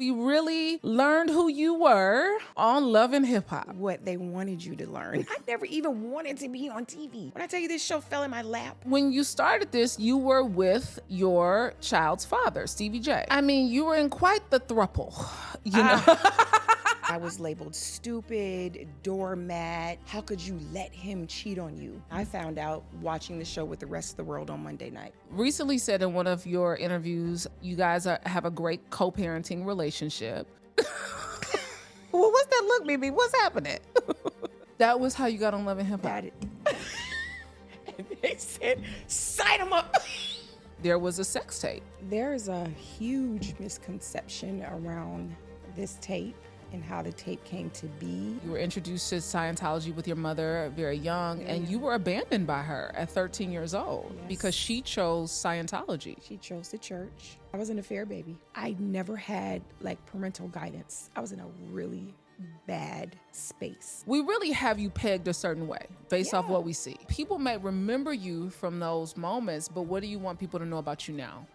We really learned who you were on Love and Hip Hop. What they wanted you to learn. I never even wanted to be on TV. When I tell you this show fell in my lap. When you started this, you were with your child's father, Stevie J. I mean, you were in quite the throuple, you know? I was labeled stupid, doormat. How could you let him cheat on you? I found out watching the show with the rest of the world on Monday night. Recently said in one of your interviews, you guys have a great co-parenting relationship. Well, what's that look, Mimi? What's happening? That was how you got on Love and Hip Hop. And they said, sign him up. There was a sex tape. There's a huge misconception around this tape and how the tape came to be. You were introduced to Scientology with your mother very young, and you were abandoned by her at 13 years old because she chose Scientology. She chose the church. I was an affair baby. I never had parental guidance. I was in a really bad space. We really have you pegged a certain way based off what we see. People may remember you from those moments, but what do you want people to know about you now?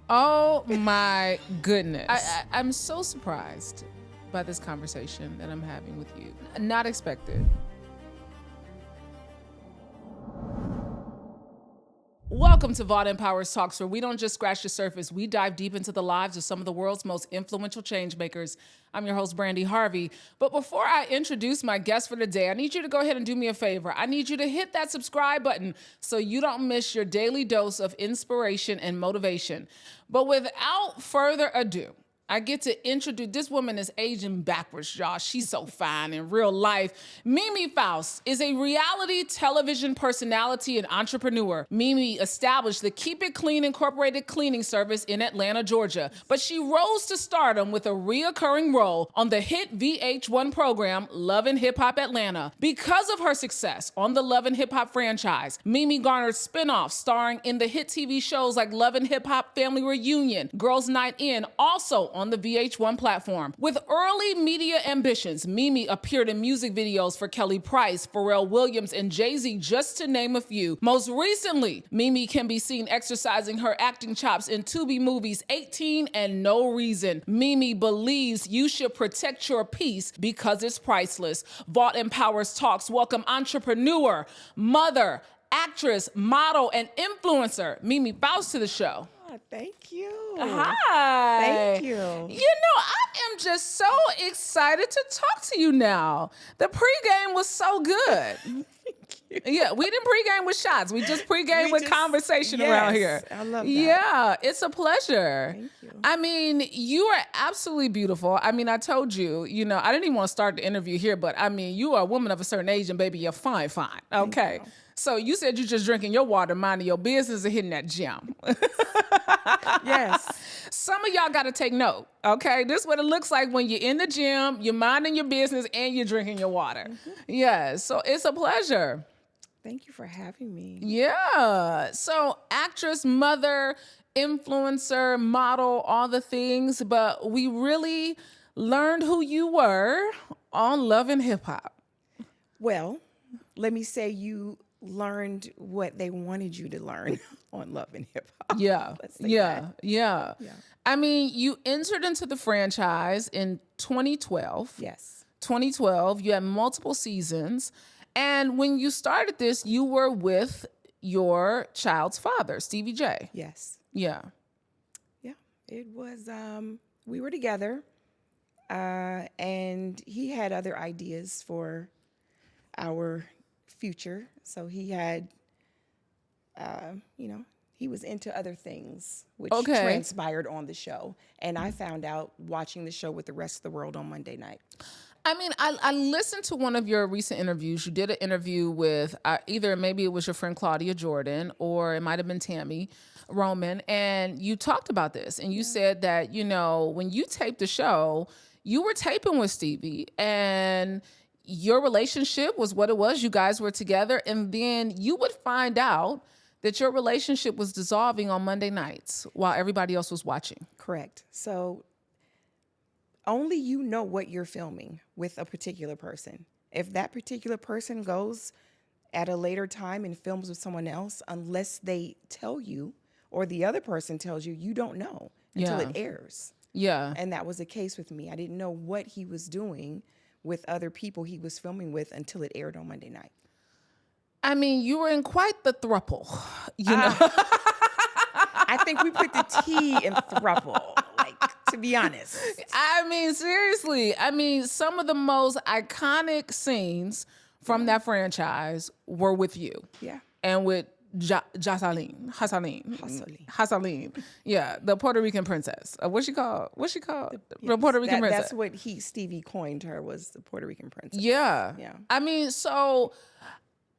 Oh my goodness. I'm so surprised by this conversation that I'm having with you. Not expected. Welcome to Vaught Empowers Talks, where we don't just scratch the surface, we dive deep into the lives of some of the world's most influential change makers. I'm your host, Brandi Harvey. But before I introduce my guest for the day, I need you to go ahead and do me a favor. I need you to hit that subscribe button so you don't miss your daily dose of inspiration and motivation. But without further ado, I get to introduce, this woman is aging backwards, y'all. She's so fine in real life. Mimi Faust is a reality television personality and entrepreneur. Mimi established the Keep It Clean Incorporated cleaning service in Atlanta, Georgia. But she rose to stardom with a reoccurring role on the hit VH1 program, Love and Hip Hop Atlanta. Because of her success on the Love and Hip Hop franchise, Mimi garnered spinoffs starring in the hit TV shows like Love and Hip Hop Family Reunion, Girls Night In, also on the VH1 platform. With early media ambitions, Mimi appeared in music videos for Kelly Price, Pharrell Williams, and Jay-Z, just to name a few. Most recently, Mimi can be seen exercising her acting chops in Tubi movies 18 and No Reason. Mimi believes you should protect your peace because it's priceless. Vaught Empowers Talks welcome entrepreneur, mother, actress, model, and influencer Mimi Faust to the show. Thank you. Hi. Thank you. You know, I am just so excited to talk to you now. The pregame was so good. Yeah, we didn't pregame with shots. We just pregame with conversation around here. I love that. Yeah, it's a pleasure. Thank you. I mean, you are absolutely beautiful. I mean, I told you, you know, I didn't even want to start the interview here, but I mean, you are a woman of a certain age and baby, you're fine. Okay. So you said you just drinking your water, minding your business, and hitting that gym. Yes. Some of y'all got to take note, okay? This is what it looks like when you're in the gym, you're minding your business, and you're drinking your water. Yeah, so it's a pleasure. Thank you for having me. Yeah. So actress, mother, influencer, model, all the things, but we really learned who you were on Love and Hip Hop. Well, let me say you learned what they wanted you to learn on Love and Hip Hop. Yeah. Yeah. Yeah. I mean, you entered into the franchise in 2012. Yes. 2012, you had multiple seasons. And when you started this, you were with your child's father, Stevie J. Yes. Yeah. Yeah. It was, we were together, and he had other ideas for our future. So he had, he was into other things, which transpired on the show. And I found out watching the show with the rest of the world on Monday night. I mean, I listened to one of your recent interviews. You did an interview with either maybe it was your friend Claudia Jordan or it might have been Tammy Roman. And you talked about this and you said that, you know, when you taped the show, you were taping with Stevie and your relationship was what it was. You guys were together. And then you would find out that your relationship was dissolving on Monday nights while everybody else was watching. Correct. So only you know what you're filming with a particular person. If that particular person goes at a later time and films with someone else, unless they tell you or the other person tells you, you don't know until it airs. Yeah. And that was the case with me. I didn't know what he was doing with other people he was filming with until it aired on Monday night. I mean, you were in quite the throuple, you know. I think we put the T in throuple, like, to be honest. I mean, seriously. I mean, some of the most iconic scenes from that franchise were with you. Yeah. And with Hassaline. Yeah, the Puerto Rican princess. What's she called? The Puerto Rican princess. That's what Stevie coined her, was the Puerto Rican princess. Yeah. Yeah. I mean, so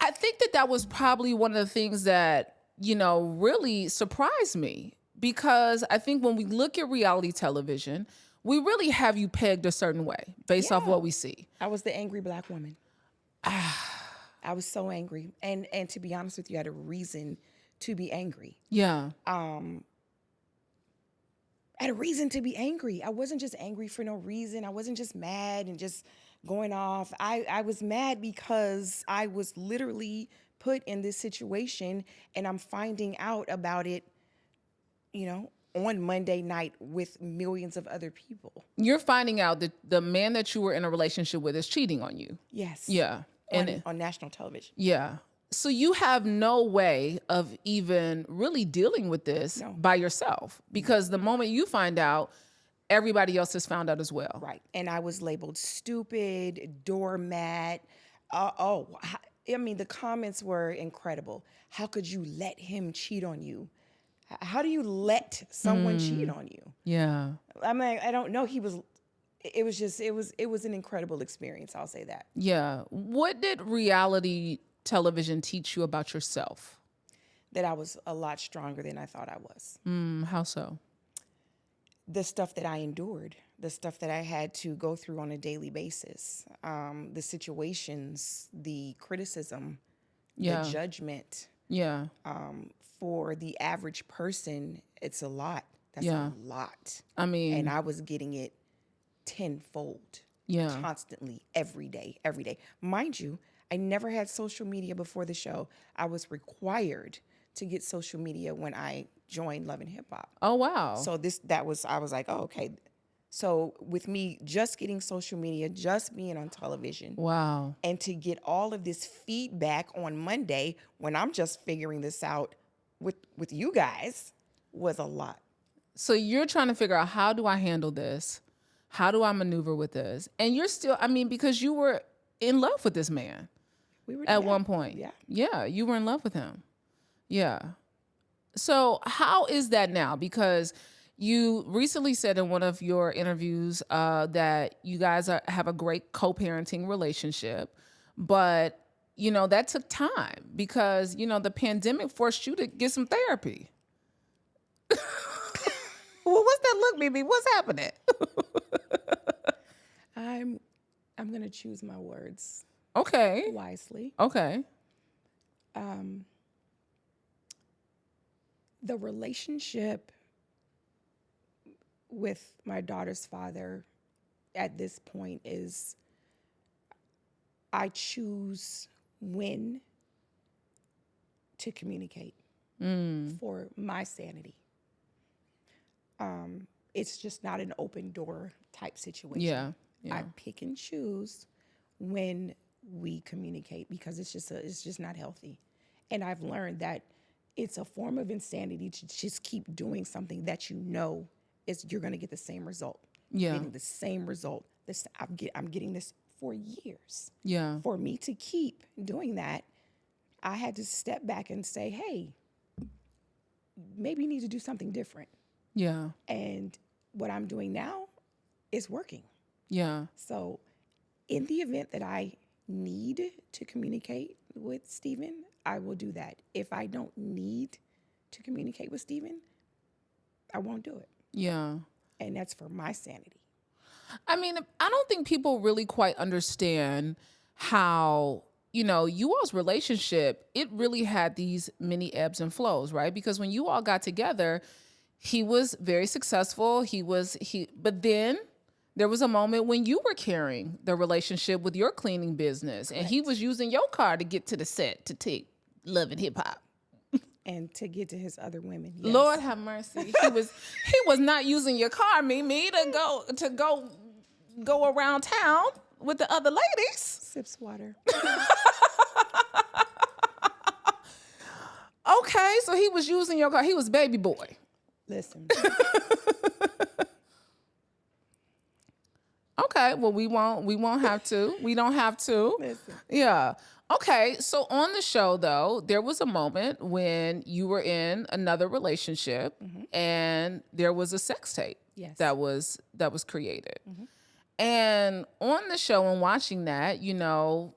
I think that was probably one of the things that, you know, really surprised me, because I think when we look at reality television, we really have you pegged a certain way based off what we see. I was the angry Black woman. I was so angry. And to be honest with you, I had a reason to be angry. Yeah. I had a reason to be angry. I wasn't just angry for no reason. I wasn't just mad and just going off. I was mad because I was literally put in this situation, and I'm finding out about it, you know, on Monday night with millions of other people. You're finding out that the man that you were in a relationship with is cheating on you. Yes. Yeah. On national television. Yeah. So you have no way of even really dealing with this by yourself, because the moment you find out, everybody else has found out as well. Right. And I was labeled stupid, doormat. I mean, the comments were incredible. How could you let him cheat on you? How do you let someone cheat on you? Yeah. I mean, I don't know. It was an incredible experience. I'll say that. Yeah. What did reality television teach you about yourself? That I was a lot stronger than I thought I was. How so? The stuff that I endured, the stuff that I had to go through on a daily basis, the situations, the criticism, the judgment. Yeah. For the average person, it's a lot. That's a lot. I mean, and I was getting it tenfold. Yeah. Constantly, every day. Mind you, I never had social media before the show. I was required to get social media when I joined Love and Hip Hop. Oh, wow. So I was like, oh, okay. So with me just getting social media, just being on television. Wow. And to get all of this feedback on Monday when I'm just figuring this out with you guys was a lot. So you're trying to figure out, how do I handle this? How do I maneuver with this? And you're still, I mean, because you were in love with this man at one point. Yeah. Yeah, you were in love with him. Yeah. So how is that now? Because you recently said in one of your interviews that you guys have a great co-parenting relationship, but, you know, that took time because, you know, the pandemic forced you to get some therapy. Well, what's that look, Mimi? What's happening? I'm going to choose my words. Okay. Wisely. Okay. The relationship with my daughter's father at this point is, I choose when to communicate for my sanity. It's just not an open door type situation. Yeah. I pick and choose when we communicate because it's just not healthy. And I've learned that it's a form of insanity to just keep doing something that you know you're going to get the same result. Yeah. Getting the same result. I'm getting this for years. Yeah. For me to keep doing that, I had to step back and say, hey, maybe you need to do something different. Yeah. And what I'm doing now is working. Yeah. So in the event that I need to communicate with Stephen, I will do that. If I don't need to communicate with Stephen, I won't do it. Yeah. And that's for my sanity. I mean, I don't think people really quite understand how, you know, you all's relationship, it really had these many ebbs and flows, right? Because when you all got together, he was very successful. But then there was a moment when you were carrying the relationship with your cleaning business. Correct. And he was using your car to get to the set to take Love and Hip Hop. and to get to his other women. Yes. Lord have mercy. He was not using your car, Mimi, to go around town with the other ladies. Sips water. Okay, so he was using your car. He was baby boy. Listen. Okay, well we won't have to. We don't have to. Listen. Yeah. Okay, so on the show though, there was a moment when you were in another relationship and there was a sex tape Yes. that was created. And on the show and watching that, the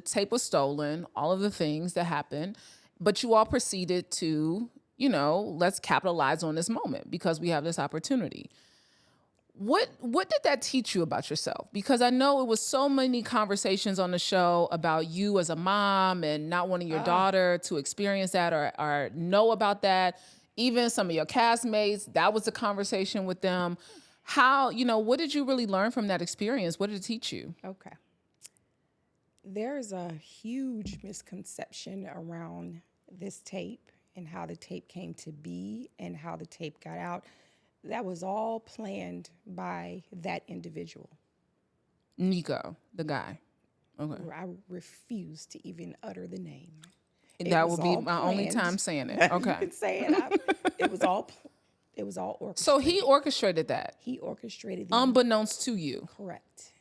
tape was stolen, all of the things that happened, but you all proceeded to, let's capitalize on this moment because we have this opportunity. What did that teach you about yourself? Because I know it was so many conversations on the show about you as a mom and not wanting your daughter to experience that or know about that. Even some of your castmates, that was a conversation with them. How, what did you really learn from that experience? What did it teach you? Okay. There's a huge misconception around this tape and how the tape came to be and how the tape got out. That was all planned by that individual. Nico, the guy. Okay. I refuse to even utter the name. That will be my only time saying it. Okay. You can say it. It was all orchestrated. So he orchestrated that. He orchestrated the Unbeknownst to you. Correct.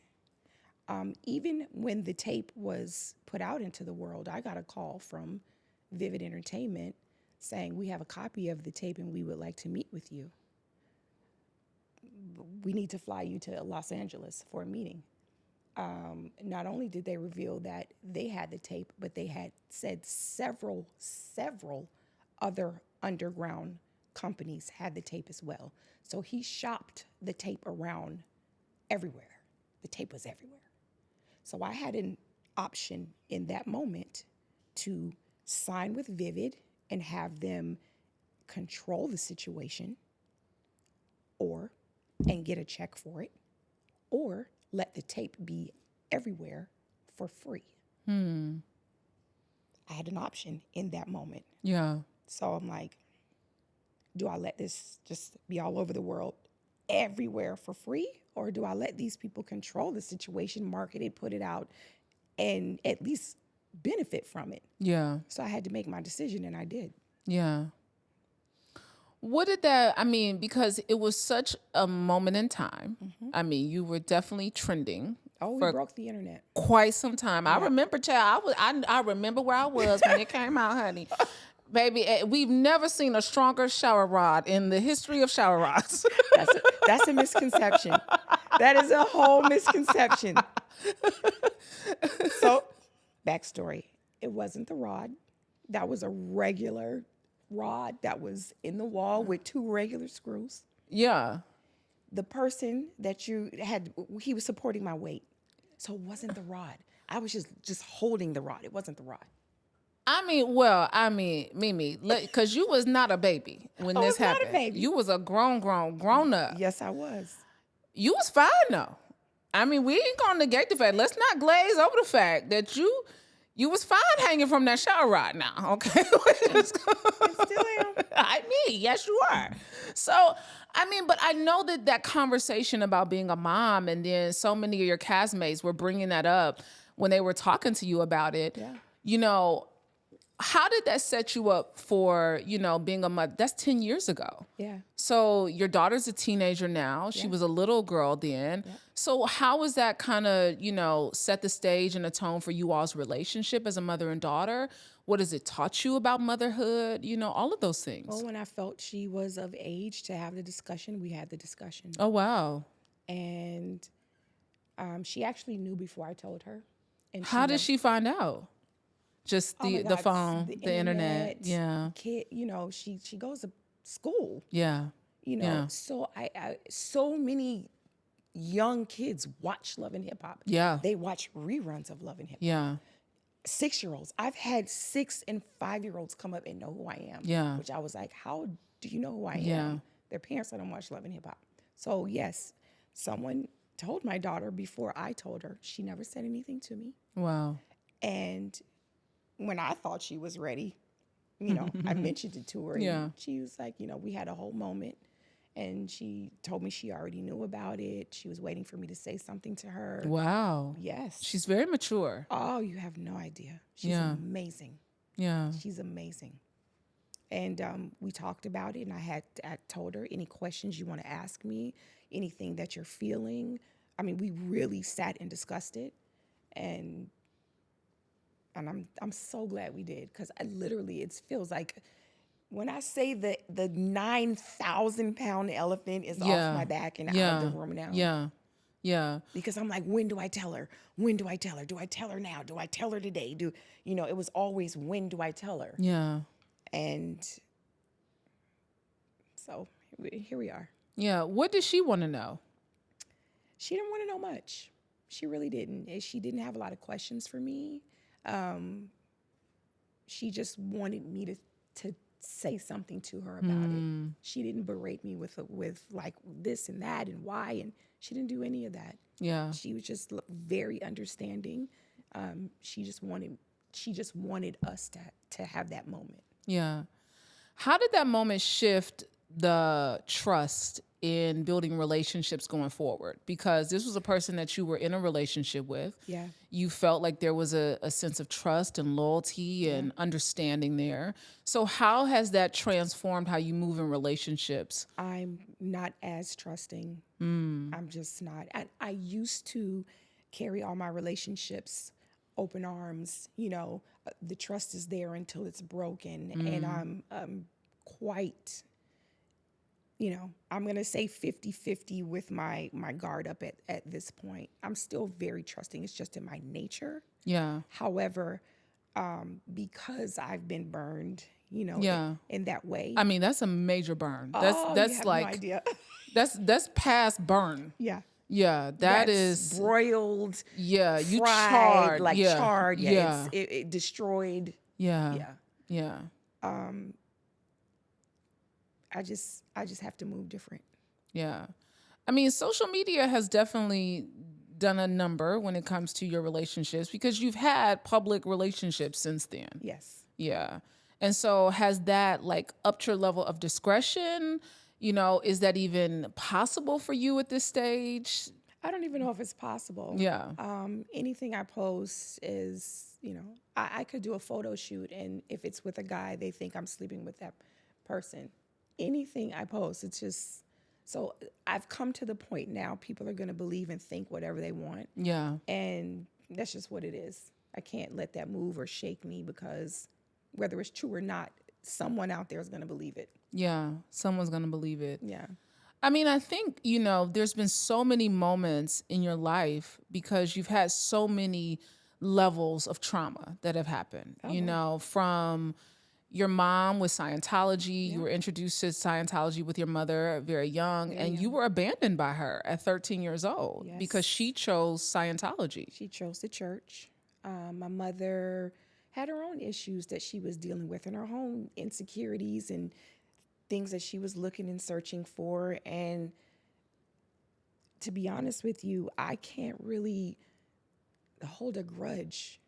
Even when the tape was put out into the world, I got a call from Vivid Entertainment saying, we have a copy of the tape and we would like to meet with you. We need to fly you to Los Angeles for a meeting. Not only did they reveal that they had the tape, but they had said several other underground companies had the tape as well. So he shopped the tape around everywhere. The tape was everywhere. So I had an option in that moment to sign with Vivid and have them control the situation and get a check for it, or let the tape be everywhere for free. I had an option in that moment. Yeah. So I'm like, do I let this just be all over the world everywhere for free? Or do I let these people control the situation, market it, put it out, and at least benefit from it? Yeah. So I had to make my decision, and I did. Yeah. Because it was such a moment in time. I mean, you were definitely trending. Oh, we broke the internet. Quite some time. Yeah. I remember, child, I remember where I was when it came out, honey. Baby, we've never seen a stronger shower rod in the history of shower rods. That's a misconception. That is a whole misconception. So, backstory. It wasn't the rod. That was a regular rod that was in the wall with 2 regular screws. Yeah. The person that you had, he was supporting my weight. So it wasn't the rod. I was just holding the rod. It wasn't the rod. Mimi, because you was not a baby when this happened. Not a baby. You was a grown up. Yes, I was. You was fine though. We ain't gonna negate the fact. Let's not glaze over the fact that you was fine hanging from that shower rod now, okay? I still am. Yes, you are. So, but I know that conversation about being a mom, and then so many of your castmates were bringing that up when they were talking to you about it. Yeah. How did that set you up for, being a mother? That's 10 years ago. Yeah. So your daughter's a teenager now. She was a little girl then. Yeah. So how was that kind of, set the stage and the tone for you all's relationship as a mother and daughter? What has it taught you about motherhood? All of those things. Well, when I felt she was of age to have the discussion, we had the discussion. Oh, wow. And she actually knew before I told her. And how did she find out? Just the phone, the internet. Yeah. Kid, she goes to school. Yeah. So so many young kids watch Love and Hip Hop. Yeah. They watch reruns of Love and Hip Hop. Yeah. 6-year-olds. I've had 6 and 5-year-olds come up and know who I am. Yeah. Which I was like, how do you know who I Yeah. am? Their parents let them watch Love and Hip Hop. So yes, someone told my daughter before I told her. She never said anything to me. Wow. And when I thought she was ready, I mentioned it to her, Yeah. and she was like, we had a whole moment, and she told me she already knew about it. She was waiting for me to say something to her. Wow. Yes. She's very mature. Oh, you have no idea. She's Yeah. amazing. Yeah. She's amazing. And we talked about it, and I told her, any questions you want to ask me, anything that you're feeling. I mean, we really sat and discussed it, and I'm so glad we did, because it feels like when I say the 9,000-pound elephant is off my back and out of the room now. Yeah. Yeah. Because I'm like, when do I tell her? When do I tell her? Do I tell her now? Do I tell her today? It was always, when do I tell her? Yeah. And so here we are. Yeah. What does she want to know? She didn't want to know much. She really didn't. She didn't have a lot of questions for me. She just wanted me to say something to her about it. She didn't berate me with like this and that and why, and she didn't do any of that. Yeah. She was just very understanding. She just wanted us to have that moment. Yeah. How did that moment shift the trust in building relationships going forward? Because this was a person that you were in a relationship with. Yeah. You felt like there was a sense of trust and loyalty and understanding there. So how has that transformed how you move in relationships? I'm not as trusting. I'm just not. I used to carry all my relationships open arms. The trust is there until it's broken. And I'm quite, I'm going to say 50-50 with my guard up at this point. I'm still very trusting. It's just in my nature. Yeah. However, because I've been burned, in that way. I mean, that's a major burn. You That's have like, no idea. that's past burn. Yeah. Yeah, That's is broiled. Yeah, you fried, charred. like Yeah. charred. Yeah, Yeah. it destroyed. Yeah. Yeah. Yeah. I just have to move different. Yeah. I mean, social media has definitely done a number when it comes to your relationships because you've had public relationships since then. Yes. Yeah. And so has that like upped your level of discretion? Is that even possible for you at this stage? I don't even know if it's possible. Yeah. Anything I post is, I could do a photo shoot, and if it's with a guy, they think I'm sleeping with that person. Anything I post, it's just, so I've come to the point now, people are going to believe and think whatever they want. Yeah. And that's just what it is. I can't let that move or shake me, because whether it's true or not, someone out there is going to believe it. Yeah. Someone's going to believe it. Yeah. I mean, I think, there's been so many moments in your life because you've had so many levels of trauma that have happened, from your mom with Scientology. You were introduced to Scientology with your mother very young, and you were abandoned by her at 13 years old because she chose Scientology. She chose the church. My mother had her own issues that she was dealing with, and her own insecurities and things that she was looking and searching for. And to be honest with you, I can't really hold a grudge,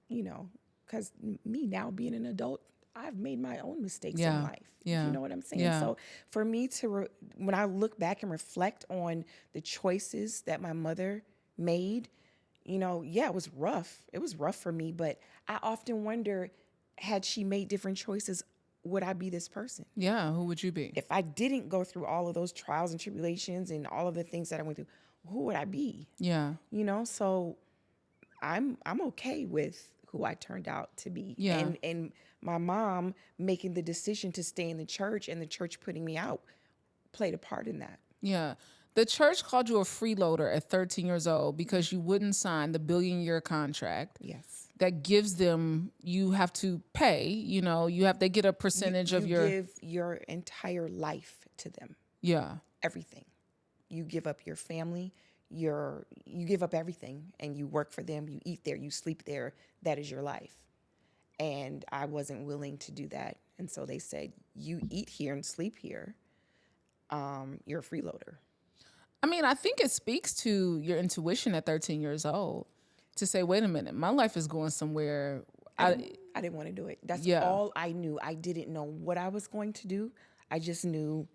because me now being an adult, I've made my own mistakes in life. Yeah. You know what I'm saying? Yeah. So for me when I look back and reflect on the choices that my mother made, it was rough. It was rough for me, but I often wonder, had she made different choices, would I be this person? Yeah, who would you be? If I didn't go through all of those trials and tribulations and all of the things that I went through, who would I be? Yeah. So I'm okay with who I turned out to be. Yeah. And my mom making the decision to stay in the church and the church putting me out played a part in that. Yeah. The church called you a freeloader at 13 years old because you wouldn't sign the billion-year contract. Yes. That gives them, you have to pay, they get a percentage of your... You give your entire life to them. Yeah. Everything. You give up your family, you give up everything, and you work for them, you eat there, you sleep there. That is your life. And I wasn't willing to do that. And so they said, you eat here and sleep here. You're a freeloader. I mean, I think it speaks to your intuition at 13 years old to say, wait a minute, my life is going somewhere. I didn't want to do it. That's Yeah. all I knew. I didn't know what I was going to do. I just knew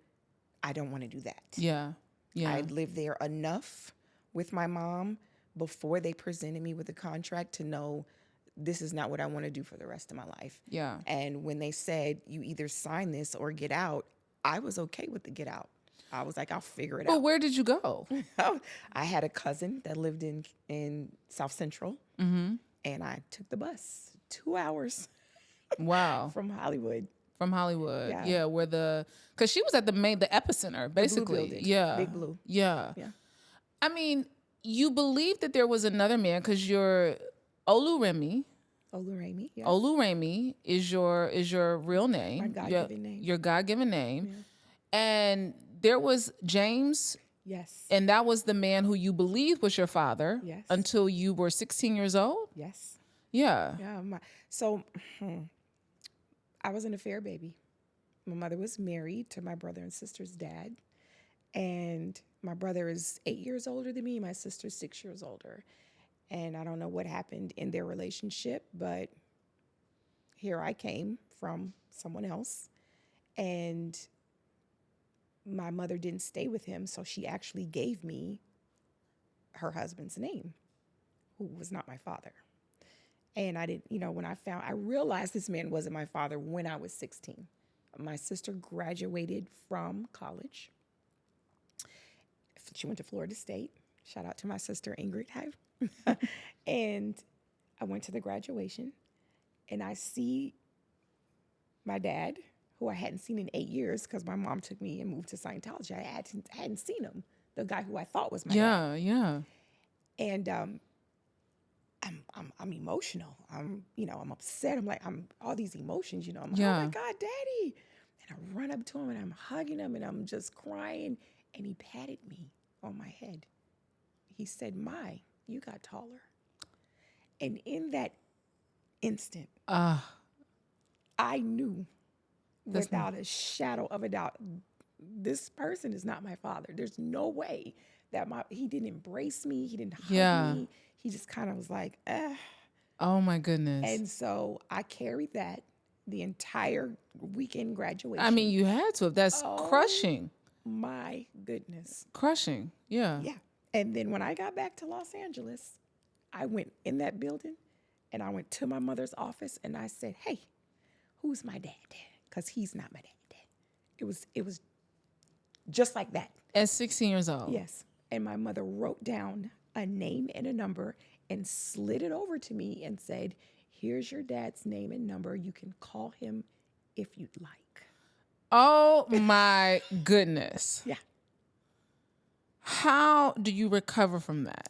I don't want to do that. Yeah. Yeah. I'd lived there enough with my mom before they presented me with a contract to know this is not what I want to do for the rest of my life. Yeah. And when they said you either sign this or get out, I was okay with the get out. I was like, I'll figure it But out. where did you go? I had a cousin that lived in South Central, Mm-hmm. and I took the bus 2 hours Wow. from Hollywood. From Hollywood. Yeah. Yeah. Because she was at the epicenter, basically. building. Yeah. Big Blue. Yeah. Yeah. I mean, you believe that there was another man because you're Oluremi. Oluremi. Yeah. Oluremi is your real name. My God-given name. Your God-given name. Yeah. And there was James, Yes. and that was the man who you believed was your father Yes. until you were 16 years old? Yes. Yeah. Yeah. I was an affair baby. My mother was married to my brother and sister's dad. And my brother is 8 years older than me. My sister's 6 years older. And I don't know what happened in their relationship, but here I came from someone else. And my mother didn't stay with him, so she actually gave me her husband's name, who was not my father. And I didn't, when I realized this man wasn't my father when I was 16. My sister graduated from college. She went to Florida State. Shout out to my sister, Ingrid Hive. And I went to the graduation, and I see my dad, who I hadn't seen in 8 years because my mom took me and moved to Scientology. I hadn't seen him, the guy who I thought was my dad. Yeah. And I'm emotional. I'm upset. I'm all these emotions. I'm like, oh my God, Daddy! And I run up to him and I'm hugging him and I'm just crying. And he patted me on my head. He said, "My, you got taller." And in that instant, I knew without a shadow of a doubt, this person is not my father. There's no way that he didn't embrace me. He didn't hug me. He just kind of was like, Oh my goodness. And so I carried that the entire weekend graduation. I mean, you had to. That's crushing. My goodness. Crushing. Yeah. Yeah. And then when I got back to Los Angeles, I went in that building and I went to my mother's office and I said, "Hey, who's my dad?" Because he's not my dad. It was just like that. At 16 years old. Yes. And my mother wrote down a name and a number and slid it over to me and said, "Here's your dad's name and number. You can call him if you'd like." Oh my goodness. Yeah. How do you recover from that?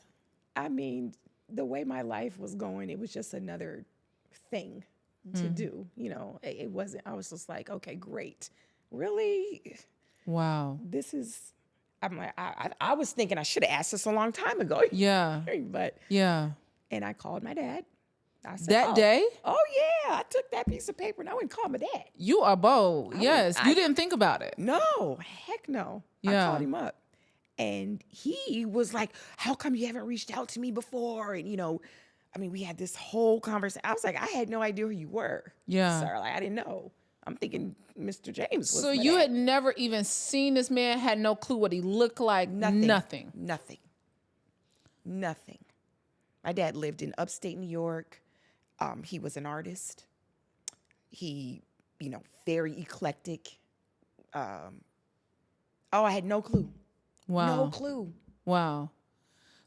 I mean, the way my life was going, it was just another thing to do. It wasn't, I was just like, okay, great. Really? Wow. I'm like, I was thinking I should have asked this a long time ago. Yeah. But, Yeah. and I called my dad. I said, That day? Oh, yeah. I took that piece of paper and I went and called my dad. You are bold. Yes. You didn't think about it. No, heck no. Yeah. I called him up. And he was like, "How come you haven't reached out to me before?" And, we had this whole conversation. I was like, I had no idea who you were. Yeah. Sir, I didn't know. I'm thinking Mr. James was So my you dad. had never even seen this man, had no clue what he looked like? Nothing. Nothing. My dad lived in upstate New York. He was an artist. He, very eclectic. I had no clue. Wow. No clue. Wow.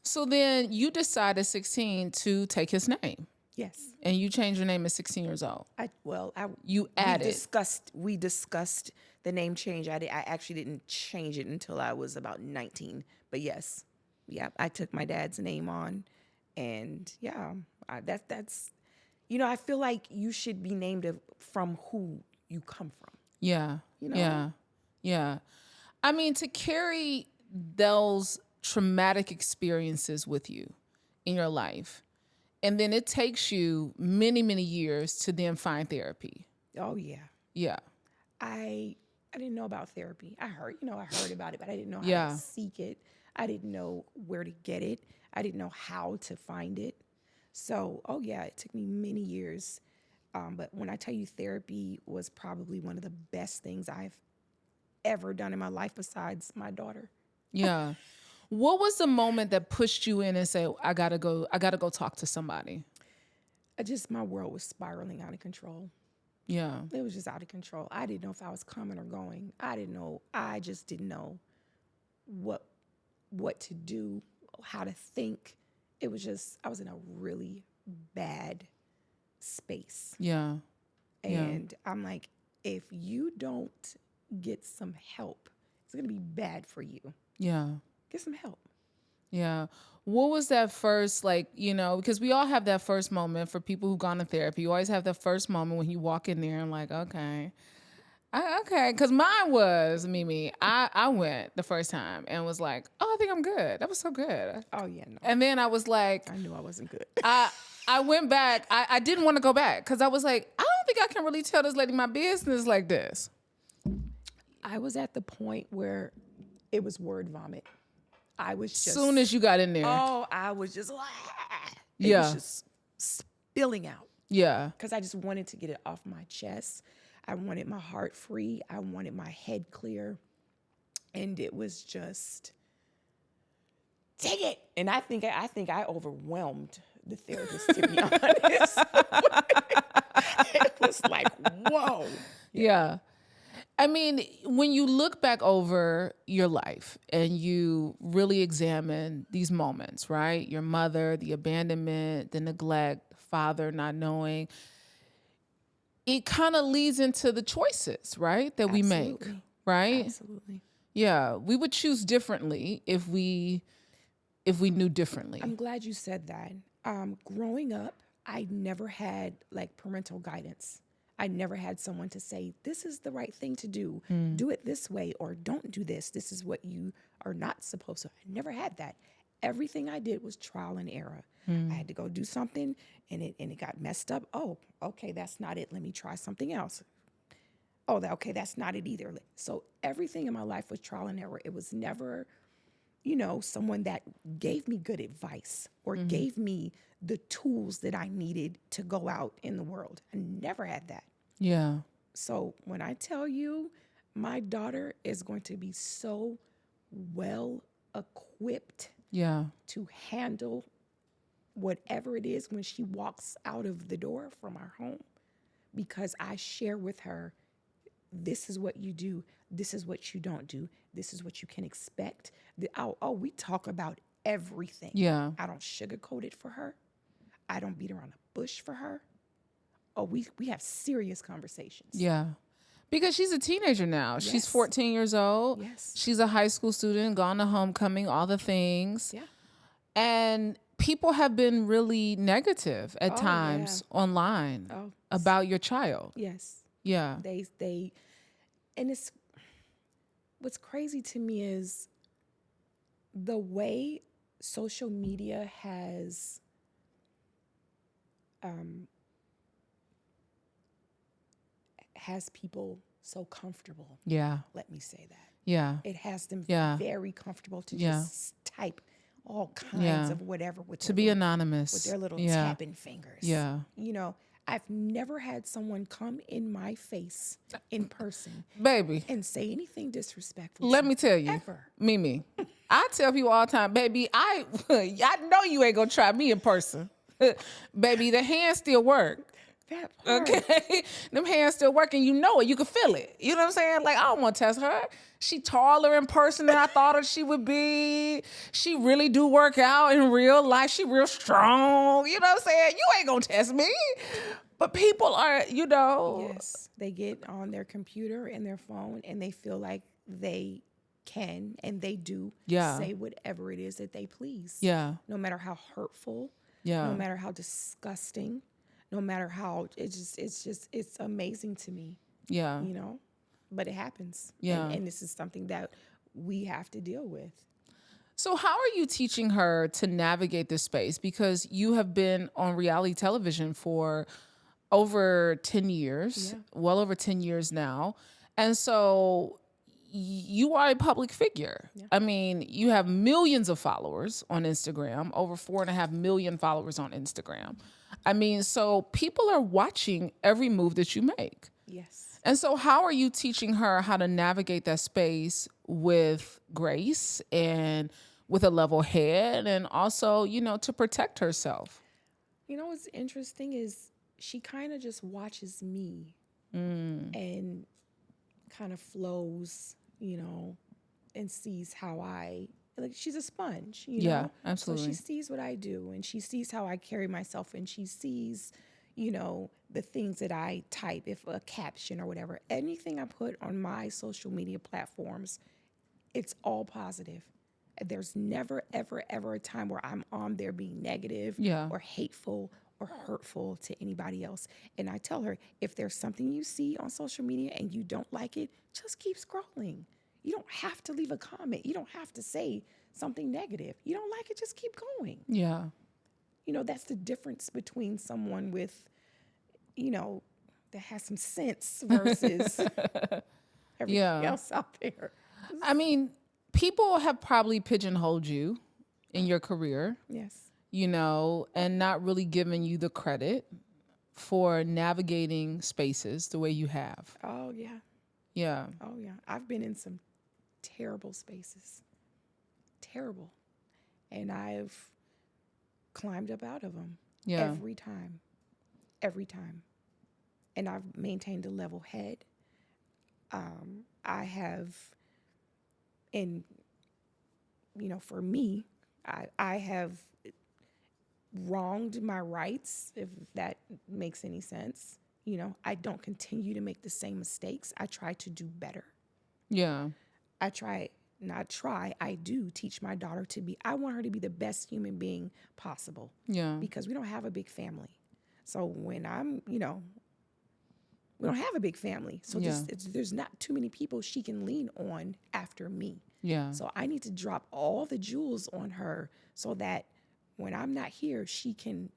So then you decided at 16 to take his name. Yes. And you changed your name at 16 years old. We discussed the name change. I actually didn't change it until I was about 19. But yes, I took my dad's name on, and that's I feel like you should be named from who you come from. Yeah. Yeah. I mean, to carry those traumatic experiences with you in your life, and then it takes you many, many years to then find therapy. Oh yeah. Yeah. I didn't know about therapy. I heard about it, but I didn't know how to seek it. I didn't know where to get it. I didn't know how to find it. So, it took me many years. But when I tell you therapy was probably one of the best things I've ever done in my life besides my daughter. Yeah. What was the moment that pushed you in and said, I gotta go talk to somebody? My world was spiraling out of control. Yeah. It was just out of control. I didn't know if I was coming or going. I just didn't know what to do, how to think. It was just, I was in a really bad space. Yeah. And I'm like, if you don't get some help, it's going to be bad for you. Yeah. Get some help. Yeah. What was that first, because we all have that first moment for people who've gone to therapy. You always have that first moment when you walk in there and like, okay. Because mine was, Mimi, I went the first time and was like, oh, I think I'm good. That was so good. Oh, yeah, no. And then I was like, I knew I wasn't good. I went back. I didn't want to go back because I was like, I don't think I can really tell this lady my business like this. I was at the point where it was word vomit. I was just... Soon as you got in there. Oh, I was just... It Yeah. was just spilling out. Yeah. Because I just wanted to get it off my chest. I wanted my heart free. I wanted my head clear. And it was just... Take it! And I think I overwhelmed the therapist, to be honest. It was like, whoa. Yeah. I mean, when you look back over your life and you really examine these moments, right? Your mother, the abandonment, the neglect, father not knowing, it kind of leads into the choices, right? That we make, right? Absolutely. Yeah. We would choose differently if we knew differently. I'm glad you said that. Growing up, I never had like parental guidance. I never had someone to say, this is the right thing to do. Do it this way, or don't do this. This is what you are not supposed to. I never had that. Everything I did was trial and error. I had to go do something and it got messed up. Oh, okay, that's not it. Let me try something else. Oh, okay, that's not it either. So everything in my life was trial and error. It was never, someone that gave me good advice or gave me the tools that I needed to go out in the world. I never had that. Yeah. So when I tell you my daughter is going to be so well equipped to handle whatever it is when she walks out of the door from our home, because I share with her, this is what you do, this is what you don't do, this is what you can expect. We talk about everything. Yeah. I don't sugarcoat it for her. I don't beat around the bush for her. Oh, we have serious conversations. Yeah. Because she's a teenager now. Yes. She's 14 years old. Yes. She's a high school student, gone to homecoming, all the things. Yeah. And people have been really negative at times online about your child. Yes. Yeah. And it's, what's crazy to me is the way social media has people so comfortable. Yeah. Let me say that. Yeah. It has them Yeah. very comfortable to Yeah. just type all kinds of whatever with To be anonymous. with their little tapping fingers. Yeah. I've never had someone come in my face in person Baby, and say anything disrespectful. let to me tell you, ever. Mimi, I tell people all the time, baby, I know you ain't gonna try me in person. Baby, the hands still work. That part. Okay, them hands still working. You know it. You can feel it. You know what I'm saying? Like, I don't want to test her. She taller in person than I thought she would be. She really do work out in real life. She real strong. You know what I'm saying? You ain't gonna test me. But people are, Yes, they get on their computer and their phone and they feel like they can and they do say whatever it is that they please. Yeah. No matter how hurtful. Yeah. No matter how disgusting. No matter how, it's amazing to me. Yeah. But it happens. Yeah. And this is something that we have to deal with. So how are you teaching her to navigate this space? Because you have been on reality television for over 10 years, well over 10 years now. And so you are a public figure. Yeah. I mean, you have millions of followers on Instagram, over 4.5 million followers on Instagram. I mean, so people are watching every move that you make. Yes. And so how are you teaching her how to navigate that space with grace and with a level head, and also, to protect herself? What's interesting is she kind of just watches me and kind of flows, and sees how she's a sponge, Yeah, absolutely. So she sees what I do, and she sees how I carry myself, and she sees, the things that I type, if a caption or whatever, anything I put on my social media platforms, it's all positive. There's never, ever, ever a time where I'm on there being negative or hateful or hurtful to anybody else. And I tell her, if there's something you see on social media and you don't like it, just keep scrolling. You don't have to leave a comment. You don't have to say something negative. You don't like it, just keep going. Yeah. That's the difference between someone with, that has some sense versus everything else out there. I mean, people have probably pigeonholed you in your career. Yes. And not really giving you the credit for navigating spaces the way you have. Oh, yeah. Yeah. Oh, yeah. I've been in some terrible spaces. Terrible. And I've climbed up out of them. Yeah. Every time. Every time. And I've maintained a level head. I have, and, for me, I have wronged my rights, if that makes any sense. I don't continue to make the same mistakes. I try to do better. Yeah. I do teach my daughter I want her to be the best human being possible. Yeah. Because we don't have a big family. So when we don't have a big family. So there's not too many people she can lean on after me. Yeah. So I need to drop all the jewels on her so that when I'm not here, she can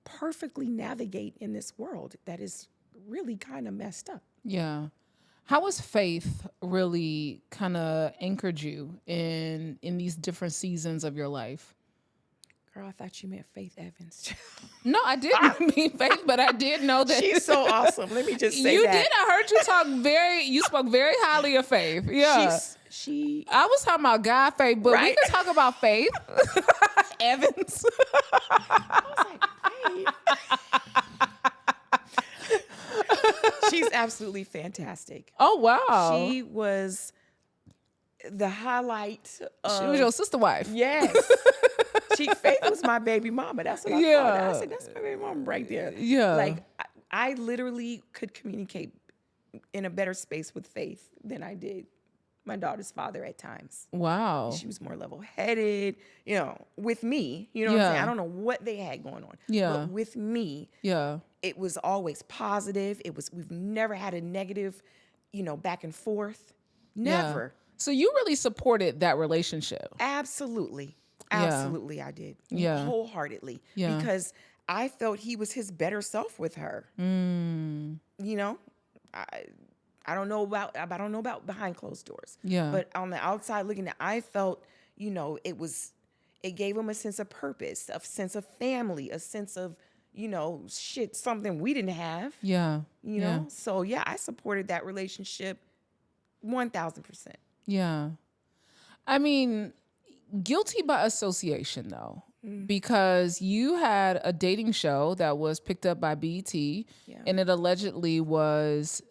perfectly navigate in this world that is really kind of messed up. Yeah. How has faith really kind of anchored you in these different seasons of your life? Girl, I thought you meant Faith Evans. No, I didn't mean Faith, but I did know that She's so awesome. Let me just say you that. did. I heard you spoke very highly of Faith. Yeah. I was talking about God Faith, but we can talk about Faith Evans. I was like, Faith. She's absolutely fantastic. Oh, wow. She was the highlight. She was your sister wife. Yes. Faith was my baby mama. That's what I called her. I said, that's my baby mama right there. Yeah. Like, I literally could communicate in a better space with Faith than I did my daughter's father at times. Wow. She was more level-headed, with me. You know what I'm saying? I don't know what they had going on. Yeah. But with me, it was always positive. We've never had a negative, back and forth. Never. Yeah. So you really supported that relationship. Absolutely. Absolutely, I did. Yeah. Wholeheartedly. Yeah. Because I felt he was his better self with her. I don't know about behind closed doors. Yeah. But on the outside looking at, I felt, it gave him a sense of purpose, a sense of family, a sense of, something we didn't have. Yeah. So I supported that relationship 1,000%. Yeah. I mean, guilty by association, though, because you had a dating show that was picked up by BET, and it allegedly was,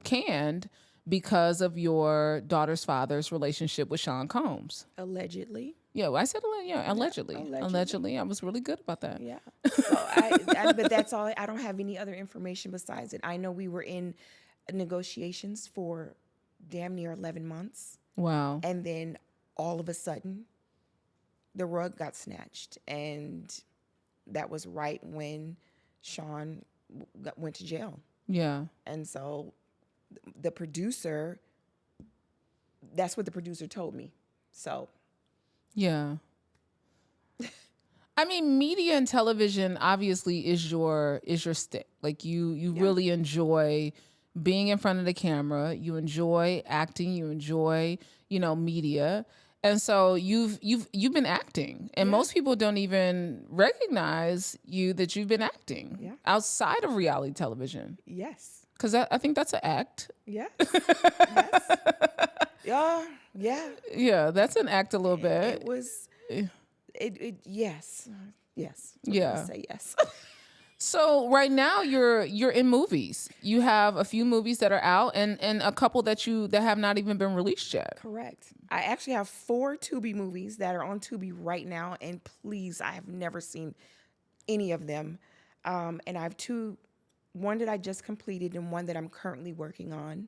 canned because of your daughter's father's relationship with Sean Combs. Allegedly. Yeah, I said allegedly. Allegedly. I was really good about that. Yeah. So but that's all. I don't have any other information besides it. I know we were in negotiations for damn near 11 months. Wow. And then all of a sudden, the rug got snatched. And that was right when Sean went to jail. Yeah. And so the producer, that's what the producer told me. So. Yeah. I mean, media and television obviously is your stick. Like you really enjoy being in front of the camera, you enjoy acting, you enjoy, media. And so you've been acting, and Yeah. most people don't even recognize that you've been acting outside of reality television. Yes. Because I think that's an act. Yes. Yes. Yeah. Yeah, that's an act a little bit. It was. Yes. Yes. We're Yeah. gonna say yes. So right now you're in movies. You have a few movies that are out, and a couple that have not even been released yet. Correct. I actually have 4 Tubi movies that are on Tubi right now, and please, I have never seen any of them. And I have 2, one that I just completed and one that I'm currently working on.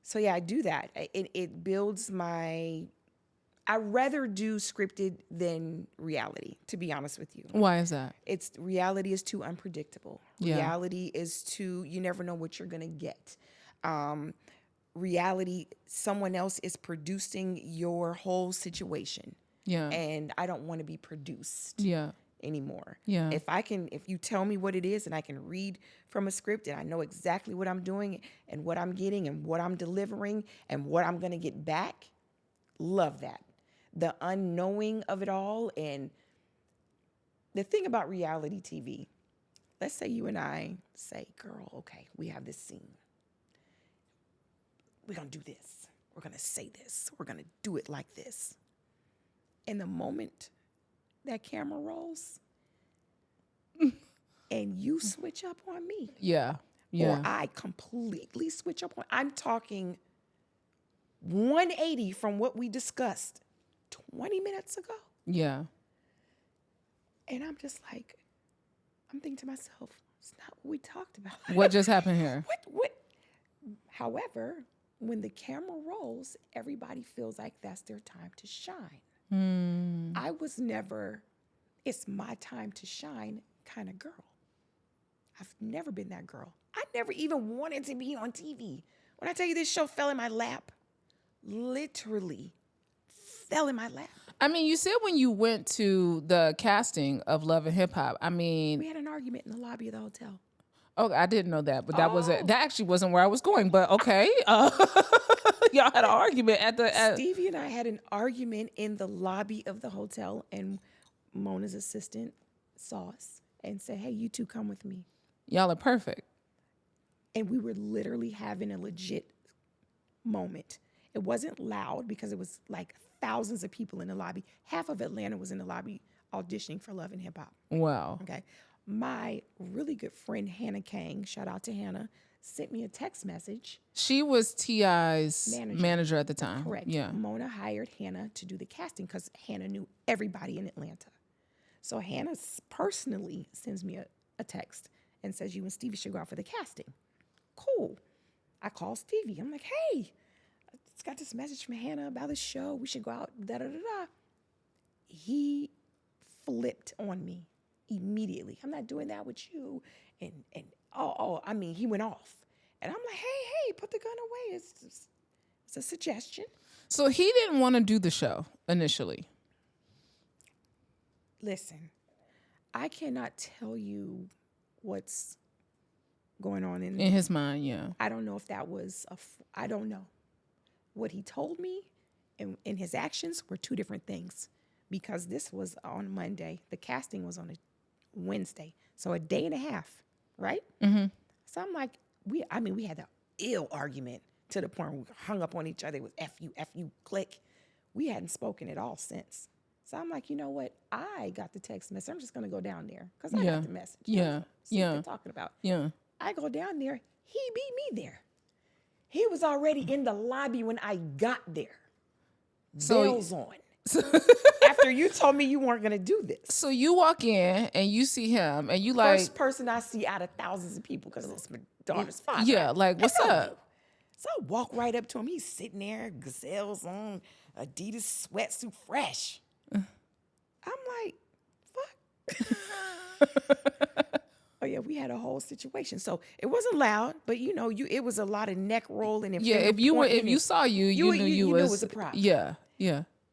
So yeah, I do that. It builds my. I rather do scripted than reality, to be honest with you. Why is that? Reality is too unpredictable. Yeah. Reality is too, you never know what you're gonna get. Reality, someone else is producing your whole situation. Yeah. And I don't want to be produced anymore. Yeah. If you tell me what it is and I can read from a script and I know exactly what I'm doing and what I'm getting and what I'm delivering and what I'm gonna get back, love that. The unknowing of it all. And the thing about reality TV, let's say you and I say, girl, okay, we have this scene. We're going to do this. We're going to say this. We're going to do it like this. And the moment that camera rolls and you switch up on me. Yeah. Yeah. Or I completely switch up on, I'm talking 180 from what we discussed 20 minutes ago. Yeah. And I'm just like, I'm thinking to myself, it's not what we talked about. What just happened here? What? However, when the camera rolls, everybody feels like that's their time to shine. I was never, it's my time to shine kind of girl. I've never been that girl. I never even wanted to be on TV. When I tell you this show fell in my lap, literally fell in my lap. I mean, you said when you went to the casting of Love and Hip Hop, I mean, we had an argument in the lobby of the hotel. Oh, I didn't know that, but that actually wasn't where I was going. But okay, y'all had an argument at Stevie and I had an argument in the lobby of the hotel, and Mona's assistant saw us and said, "Hey, you two come with me." Y'all are perfect. And we were literally having a legit moment. It wasn't loud because it was like thousands of people in the lobby. Half of Atlanta was in the lobby auditioning for Love and Hip Hop. Wow. Okay. My really good friend, Hannah Kang, shout out to Hannah, sent me a text message. She was T.I.'s manager at the time. Correct. Yeah. Mona hired Hannah to do the casting because Hannah knew everybody in Atlanta. So Hannah personally sends me a text and says, you and Stevie should go out for the casting. Cool. I call Stevie. I'm like, hey, I just got this message from Hannah about the show. We should go out, da-da-da-da. He flipped on me immediately. I'm not doing that with you. And I mean, he went off. And I'm like, hey, put the gun away. It's a suggestion. So he didn't want to do the show initially. Listen, I cannot tell you what's going on in his mind, yeah. I don't know if that was I don't know. What he told me and his actions were two different things, because this was on Monday. The casting was on a Wednesday. So a day and a half, right? Mm-hmm. So I'm like, we had an ill argument to the point where we hung up on each other. It was F you, click. We hadn't spoken at all since. So I'm like, you know what? I got the text message. I'm just going to go down there because I got the message. Yeah. See what they're talking about. Yeah. I go down there. He beat me there. He was already in the lobby when I got there. Bells on. After you told me you weren't going to do this. So you walk in and you see him and you like... First person I see out of thousands of people because it's my daughter's father. Yeah, like, what's up? So I walk right up to him. He's sitting there, gazelles on, Adidas sweatsuit, fresh. I'm like, fuck. Oh yeah, we had a whole situation. So it wasn't loud, but it was a lot of neck rolling and if you saw you knew you knew it was a prop. Yeah.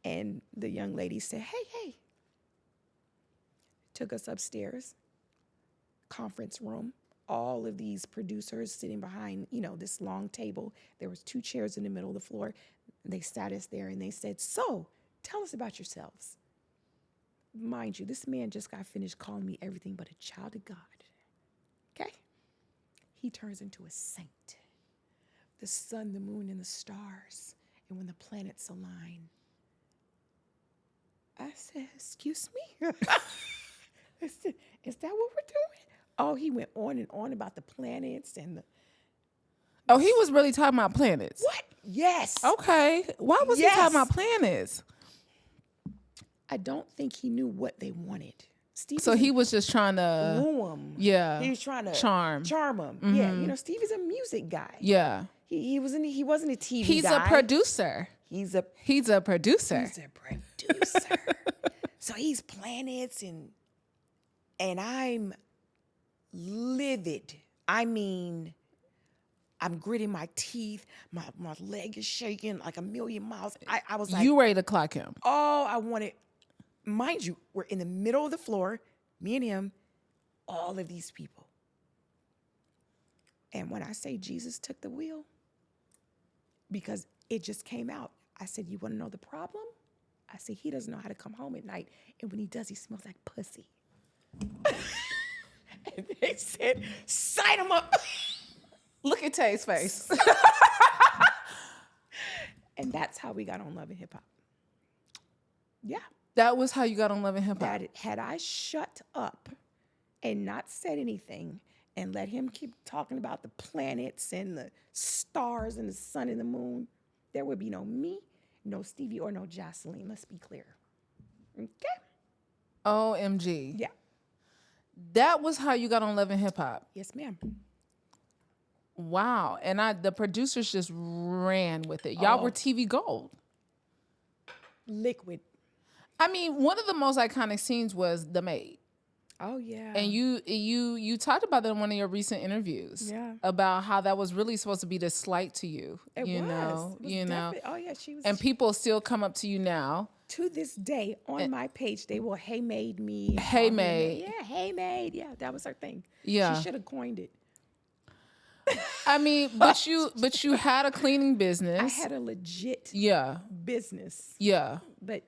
And the young lady said, hey. Took us upstairs, conference room, all of these producers sitting behind, this long table. There was 2 chairs in the middle of the floor. They sat us there and they said, "So, tell us about yourselves." Mind you, this man just got finished calling me everything but a child of God. Okay? He turns into a saint. The sun, the moon, and the stars. And when the planets align. I said, "Excuse me?" I said, "Is that what we're doing?" Oh, he went on and on about the planets and the... Oh, he was really talking about planets. What? Yes. Okay. Why was he talking about planets? I don't think he knew what they wanted. Steve So he was just trying to woo him. Yeah. He was trying to charm him. Yeah. Steve is a music guy. Yeah. He wasn't a TV He's guy. a producer. He's a producer. He's a producer. So he's planets and I'm livid. I mean, I'm gritting my teeth. My leg is shaking like a million miles. I was like, you ready to clock him? Oh, I wanted, mind you, we're in the middle of the floor, me and him, all of these people. And when I say Jesus took the wheel, because it just came out, I said, "You want to know the problem?" I said, "He doesn't know how to come home at night. And when he does, he smells like pussy." And they said, "Sign him up." Look at Tay's face. And that's how we got on Love and Hip Hop. Yeah. That was how you got on Love and Hip Hop. That had I shut up and not said anything and let him keep talking about the planets and the stars and the sun and the moon, there would be no me, no Stevie, or no Jocelyn. Let's be clear. Okay? OMG. Yeah. That was how you got on Love and Hip Hop. Yes, ma'am. Wow. And the producers just ran with it. Y'all were TV gold. Liquid. I mean, one of the most iconic scenes was The Maid. Oh, yeah. And you talked about that in one of your recent interviews. Yeah. About how that was really supposed to be this slight to you. It you was. know. It was You know. Oh, yeah, she was. And people still come up to you now. To this day, on my page, they will "Hey Maid" me. Hey Maid. Yeah, "Hey Maid." Yeah, that was her thing. Yeah. She should have coined it. I mean, but you had a cleaning business. I had a legit business. Yeah. But,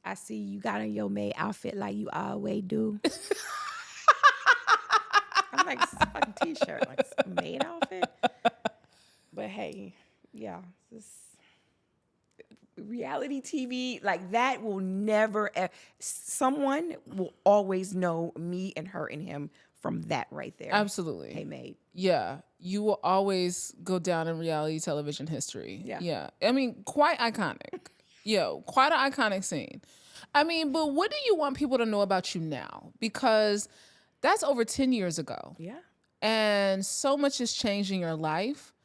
I see you got on your maid outfit like you always do. I'm like, it's a fucking t-shirt, like it's a maid outfit. But hey, yeah, this reality TV, like that will never, someone will always know me and her and him from that right there. Absolutely. Hey, Maid. Yeah. You will always go down in reality television history. Yeah. Yeah. I mean, quite iconic. Quite an iconic scene. I mean, but what do you want people to know about you now? Because that's over 10 years ago. Yeah. And so much has changed in your life.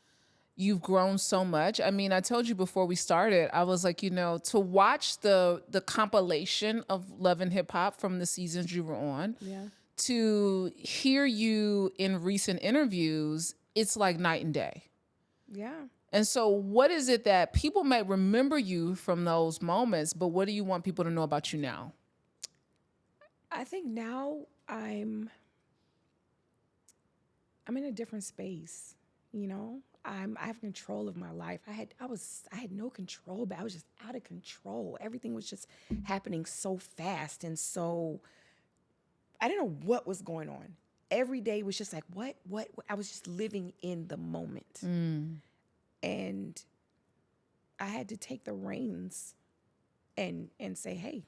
You've grown so much. I mean, I told you before we started, I was like, to watch the compilation of Love and Hip Hop from the seasons you were on, to hear you in recent interviews, it's like night and day. Yeah. And so what is it that people might remember you from those moments, but what do you want people to know about you now? I think now I'm in a different space, I have control of my life. I had no control, but I was just out of control. Everything was just happening so fast and so I didn't know what was going on. Every day was just like, what? I was just living in the moment. And I had to take the reins and say, hey,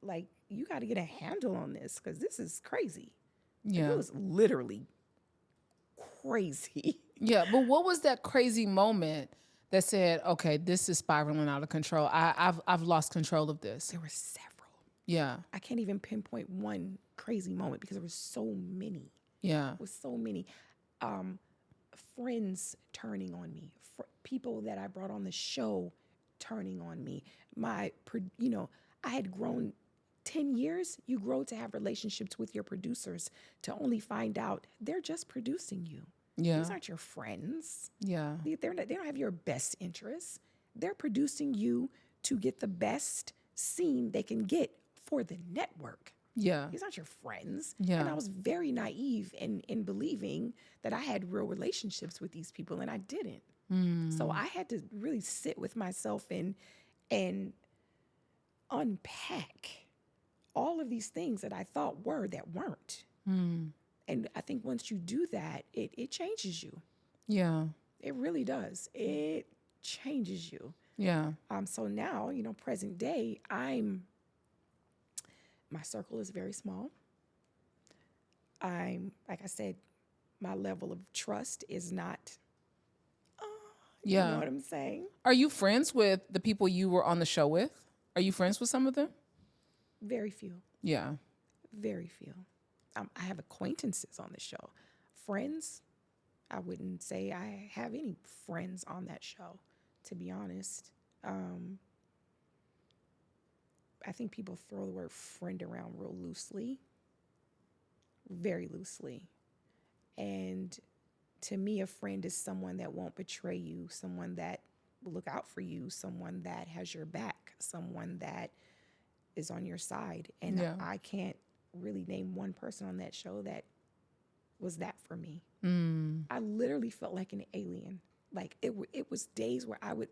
like, you got to get a handle on this because this is crazy. Yeah. It was literally crazy. Yeah, but what was that crazy moment that said, okay, this is spiraling out of control. I've lost control of this. There were several. Yeah. I can't even pinpoint one crazy moment because there were so many. Yeah. There was so many. Friends turning on me, people that I brought on the show turning on me. I had grown 10 years. You grow to have relationships with your producers to only find out they're just producing you. Yeah. These aren't your friends. Yeah. They don't have your best interests. They're producing you to get the best scene they can get for the network. Yeah. These aren't your friends. Yeah. And I was very naive in believing that I had real relationships with these people, and I didn't. So I had to really sit with myself and unpack all of these things that I thought were that weren't. And I think once you do that, it changes you. Yeah. It really does. It changes you. Yeah. So now, present day, my circle is very small. Like I said, my level of trust is not, you know Yeah. what I'm saying? Are you friends with the people you were on the show with? Are you friends with some of them? Very few, Yeah. very few. I have acquaintances on the show. Friends, I wouldn't say I have any friends on that show, to be honest. I think people throw the word friend around real loosely, very loosely. And to me, a friend is someone that won't betray you, someone that will look out for you, someone that has your back, someone that is on your side. And Yeah. I can't really name one person on that show that was that for me. I literally felt like an alien. Like it was days where I would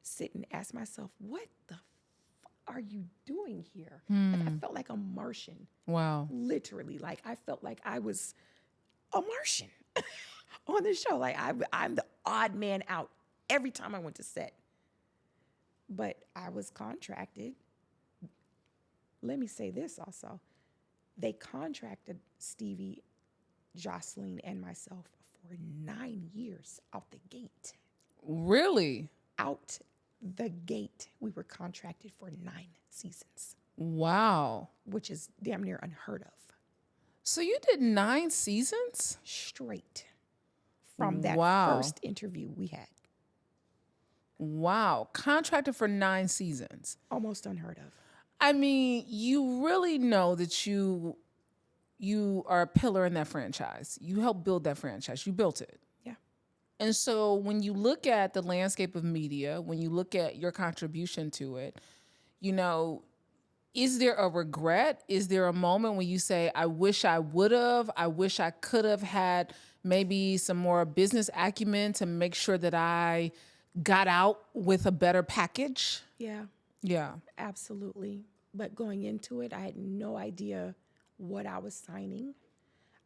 sit and ask myself, what the are you doing here? Like I felt like a Martian, Wow. literally. Like I felt like I was a Martian on the show. Like I'm the odd man out every time I went to set. But I was contracted. Let me say this also. They contracted Stevie, Jocelyn, and myself for 9 years out the gate. Really? Out the gate, we were contracted for 9 seasons, Wow. which is damn near unheard of. So you did 9 seasons? Straight from that Wow. first interview we had. Wow. Contracted for 9 seasons. Almost unheard of. I mean, you really know that you are a pillar in that franchise. You helped build that franchise. You built it. Yeah. And so when you look at the landscape of media, when you look at your contribution to it, is there a regret? Is there a moment when you say, I wish I would have, I wish I could have had maybe some more business acumen to make sure that I got out with a better package? Yeah, Yeah. absolutely. But going into it, I had no idea what I was signing.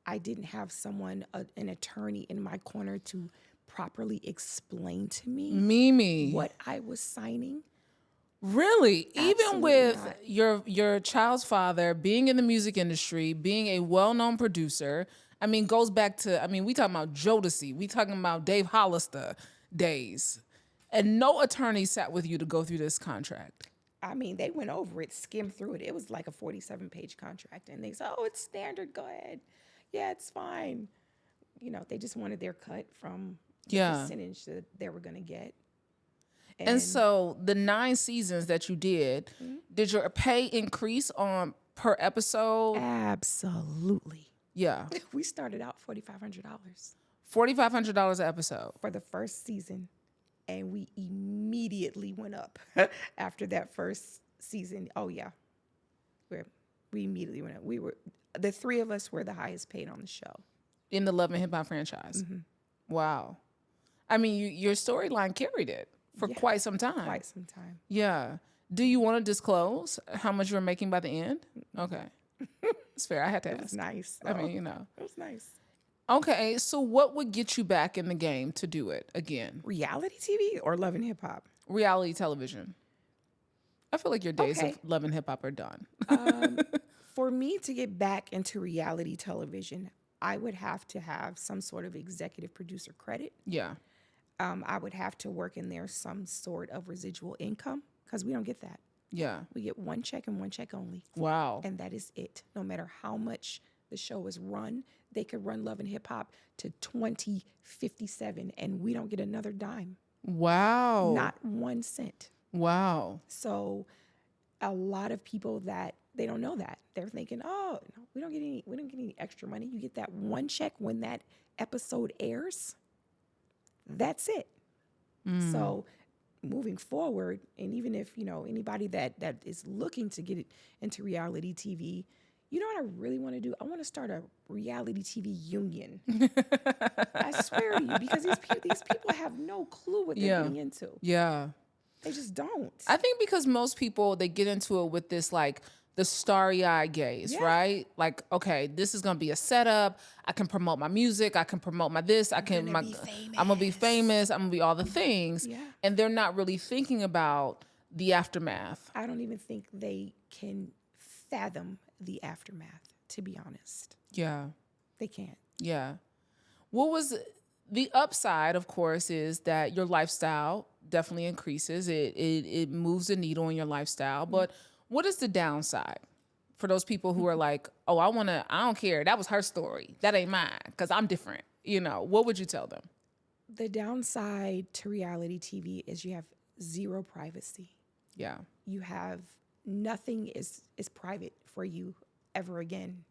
I didn't have an attorney in my corner to properly explain to me Mimi. what I was signing. Really? Even Absolutely with not. your child's father being in the music industry, being a well-known producer, I mean, goes back to, we talking about Jodeci, we talking about Dave Hollister days. And no attorney sat with you to go through this contract. I mean, they went over it, skimmed through it. It was like a 47-page contract. And they said, oh, it's standard. Go ahead. Yeah, it's fine. They just wanted their cut from the percentage that they were going to get. And so the 9 seasons that you did your pay increase on per episode? Absolutely. Yeah. We started out $4,500 $4,500 an episode. for the first season. And we immediately went up after that first season. Oh, yeah. We immediately went up. The 3 of us were the highest paid on the show. In the Love and Hip Hop franchise. Wow. I mean, your storyline carried it for quite some time. Quite some time. Yeah. Do you want to disclose how much you were making by the end? Okay. It's fair. I had to It ask. was nice. I mean, It was nice. Okay, so what would get you back in the game to do it again? Reality TV or Love and Hip Hop? Reality television. I feel like your days Okay. of Love and Hip Hop are done. For me to get back into reality television, I would have to have some sort of executive producer credit. Yeah. I would have to work in there some sort of residual income because we don't get that. Yeah. We get 1 check and 1 check only. Wow. And that is it. No matter how much the show is run, they could run Love and Hip Hop to 2057 and we don't get another dime. Wow. Not 1 cent. Wow. So a lot of people that they don't know that. They're thinking, oh, no, we don't get any extra money. You get that 1 check when that episode airs. That's it. So moving forward, and even if, anybody that is looking to get it into reality TV, You know what I really want to do? I want to start a reality TV union. I swear to you, because these people have no clue what they're getting into. Yeah. They just don't. I think because most people, they get into it with this, like, the starry-eyed gaze, right? Like, okay, this is going to be a setup. I can promote my music. I can promote my this. I'm going to be famous. I'm going to be all the things. Yeah. And they're not really thinking about the aftermath. I don't even think they can fathom the aftermath, to be honest. Yeah. They can't. Yeah. What was the upside, of course, is that your lifestyle definitely increases. It moves the needle in your lifestyle. But what is the downside for those people who are like, oh, I don't care. That was her story. That ain't mine because I'm different. What would you tell them? The downside to reality TV is you have zero privacy. Yeah. You have nothing is private for you ever again.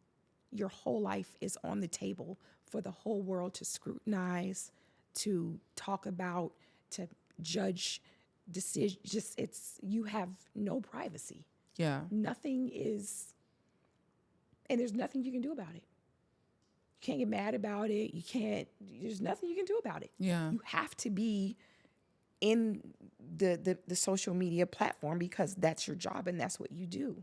Your whole life is on the table for the whole world to scrutinize, to talk about, to judge, decisions. You have no privacy. Yeah. Nothing is, and there's nothing you can do about it. You can't get mad about it. There's nothing you can do about it. Yeah. You have to be in the social media platform because that's your job and that's what you do.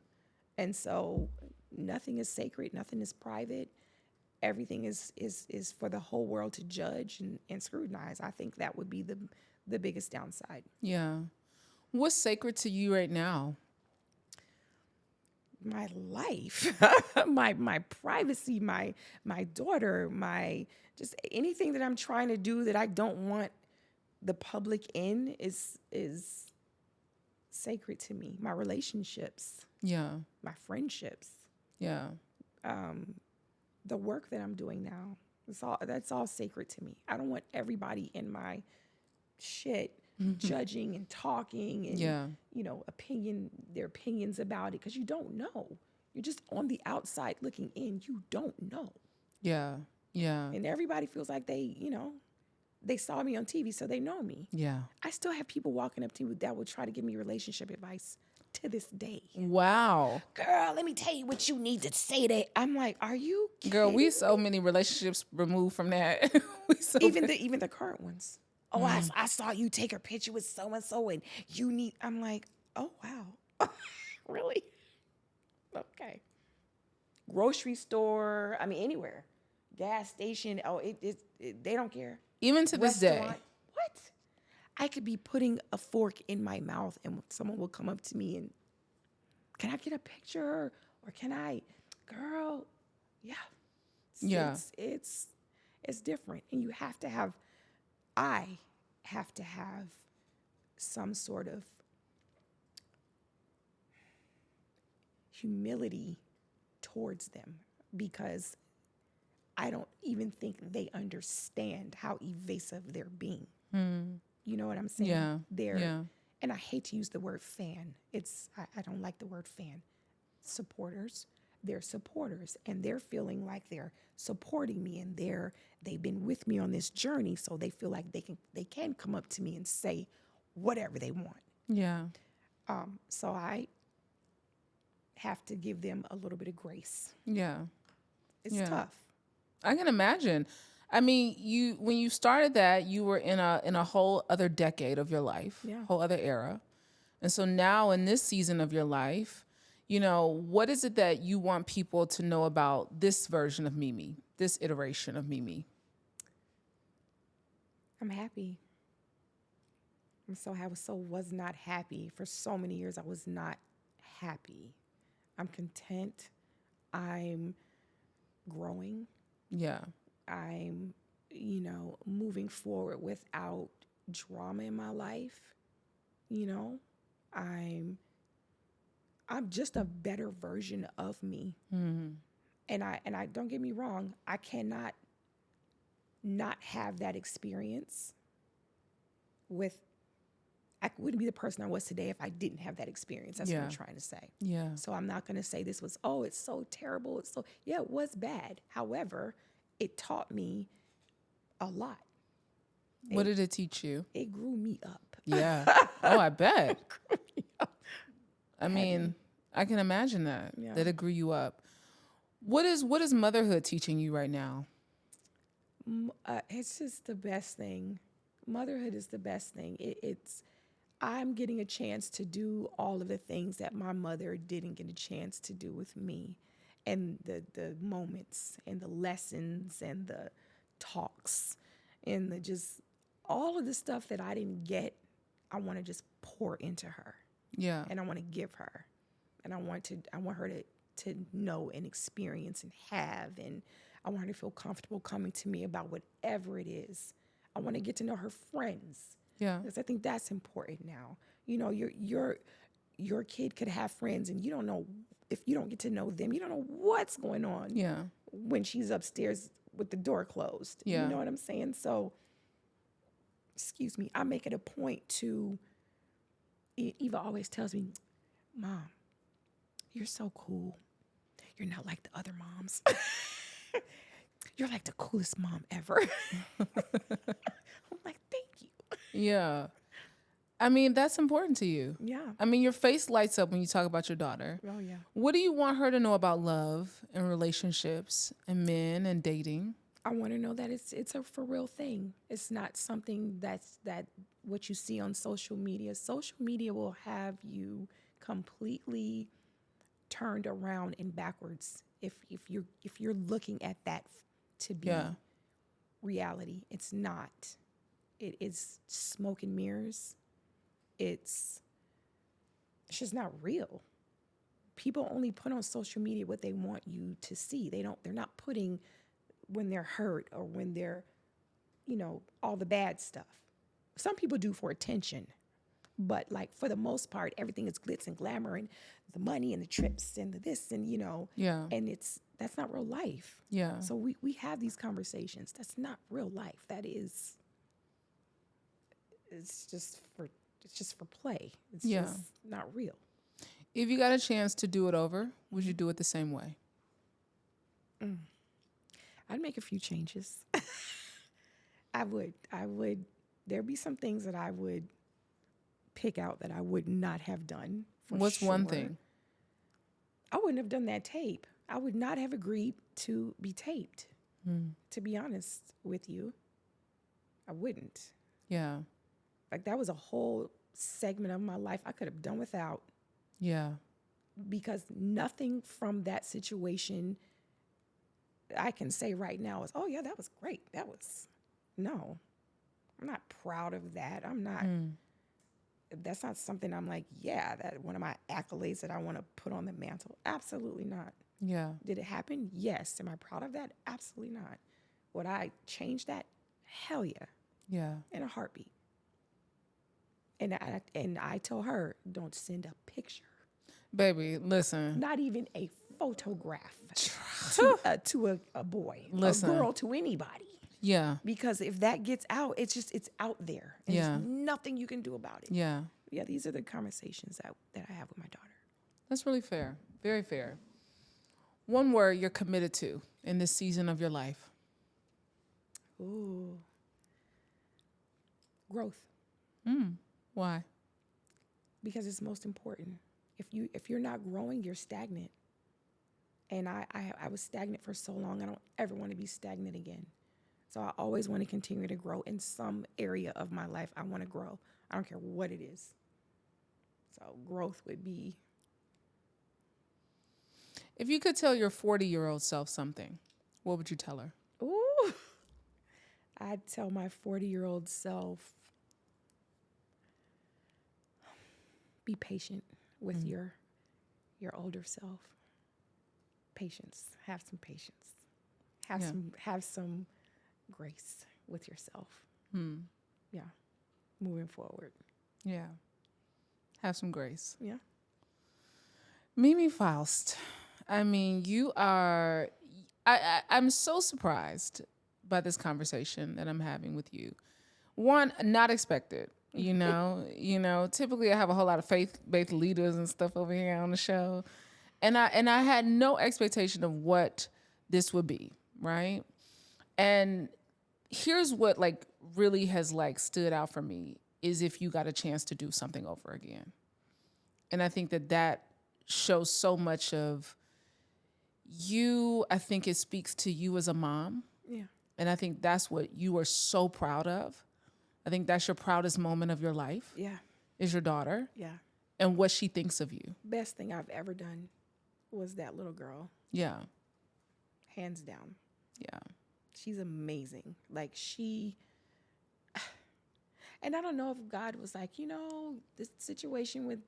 And so nothing is sacred, nothing is private. Everything is for the whole world to judge and scrutinize. I think that would be the biggest downside. Yeah. What's sacred to you right now? My life, my privacy, my daughter, just anything that I'm trying to do that I don't want the public in is sacred to me. My relationships, Yeah. my friendships, Yeah. the work that I'm doing now. That's all sacred to me. I don't want everybody in my shit judging and talking and their opinions about it, because you don't know. You're just on the outside looking in. You don't know. Yeah. Yeah. And everybody feels like they saw me on TV, so they know me. Yeah. I still have people walking up to me that will try to give me relationship advice to this day. Wow. Girl, let me tell you what you need to say that. I'm like, are you kidding? Girl, we so many relationships removed from that. Even the current ones. Oh, I saw you take a picture with so-and-so and you need, I'm like, oh, wow. Really? Okay. Grocery store, anywhere. Gas station, they don't care. Even to this day. What? I could be putting a fork in my mouth and someone will come up to me and, can I get a picture? Or can I, girl, yeah. It's different. And I have to have some sort of humility towards them, because I don't even think they understand how evasive they're being. You know what I'm saying? Yeah. And I hate to use the word fan. I don't like the word fan. Supporters, they're supporters, and they're feeling like they're supporting me, and they've been with me on this journey, so they feel like they can come up to me and say whatever they want. Yeah. So I have to give them a little bit of grace. Yeah. It's tough. I can imagine. When you started that, you were in a whole other decade of your life, whole other era. And so now in this season of your life, what is it that you want people to know about this version of Mimi, this iteration of Mimi? I'm happy. I was not happy. For so many years, I was not happy. I'm content. I'm growing. Yeah. I'm, moving forward without drama in my life. I'm just a better version of me. Mm-hmm. And I don't get me wrong, I cannot not have that experience I wouldn't be the person I was today if I didn't have that experience. That's what I'm trying to say. Yeah. So I'm not going to say this was, it's so terrible. It was bad. However, it taught me a lot. What did it teach you? It grew me up. Yeah. Oh, I bet. I can imagine that it grew you up. What is motherhood teaching you right now? It's just the best thing. Motherhood is the best thing. I'm getting a chance to do all of the things that my mother didn't get a chance to do with me, and the moments and the lessons and the talks and the just all of the stuff that I didn't get. I want to just pour into her, Yeah. and I want to give her, and I want her to know and experience and have, and I want her to feel comfortable coming to me about whatever it is. I want to get to know her friends. Yeah. Because I think that's important now. You know, your kid could have friends, and you don't know, if you don't get to know them, you don't know what's going on. Yeah. When she's upstairs with the door closed. Yeah. You know what I'm saying? So, excuse me, I make it a point to. Eva always tells me, "Mom, you're so cool. You're not like the other moms. You're like the coolest mom ever." I'm like, thank you. Yeah. I mean, that's important to you. Yeah. I mean, your face lights up when you talk about your daughter. Oh, yeah. What do you want her to know about love and relationships and men and dating? I want to know that it's a for real thing. It's not something that what you see on social media. Social media will have you completely turned around and backwards if you're looking at that to be reality. It's not. It is smoke and mirrors. It's just not real. People only put on social media what they want you to see. They're not putting when they're hurt or when they're, all the bad stuff. Some people do for attention, but like for the most part, everything is glitz and glamour and the money and the trips and the this and, and that's not real life. Yeah. So we have these conversations. That's not real life. It's just for play. It's just not real. If you got a chance to do it over, would you do it the same way? I'd make a few changes. I would. There'd be some things that I would pick out that I would not have done. What's one thing? I wouldn't have done that tape. I would not have agreed to be taped. To be honest with you, I wouldn't. Yeah. Like that was a whole segment of my life I could have done without. Yeah. Because nothing from that situation I can say right now is, oh yeah, that was great. No, I'm not proud of that. I'm not, that's not something I'm like, yeah, that one of my accolades that I want to put on the mantle. Absolutely not. Yeah. Did it happen? Yes. Am I proud of that? Absolutely not. Would I change that? Hell yeah. Yeah. In a heartbeat. And I tell her, don't send a picture. Baby, listen. Not even a photograph to a boy, Listen. a girl, to anybody. Yeah. Because if that gets out, it's out there. And Yeah. there's nothing you can do about it. Yeah. Yeah, these are the conversations that I have with my daughter. That's really fair. Very fair. One word you're committed to in this season of your life. Ooh. Growth. Why? Because it's most important. If you're not growing, you're stagnant. And I was stagnant for so long. I don't ever want to be stagnant again. So I always want to continue to grow in some area of my life. I want to grow. I don't care what it is. So growth would be. If you could tell your 40-year-old self something, what would you tell her? Ooh. I'd tell my 40-year-old self, be patient with your older self. Patience. Have some patience. Have some grace with yourself. Yeah. Moving forward. Yeah. Have some grace. Yeah. Mimi Faust. I mean, you are, I'm so surprised by this conversation that I'm having with you. One, not expected, typically I have a whole lot of faith-based leaders and stuff over here on the show. And I had no expectation of what this would be, right? And here's what really has stood out for me is if you got a chance to do something over again. And I think that shows so much of I think it speaks to you as a mom. Yeah. And I think that's what you are so proud of. I think that's your proudest moment of your life Yeah. is your daughter Yeah. and what she thinks of you. Best thing I've ever done was that little girl. Yeah. Hands down. Yeah. She's amazing. Like and I don't know if God was like, this situation with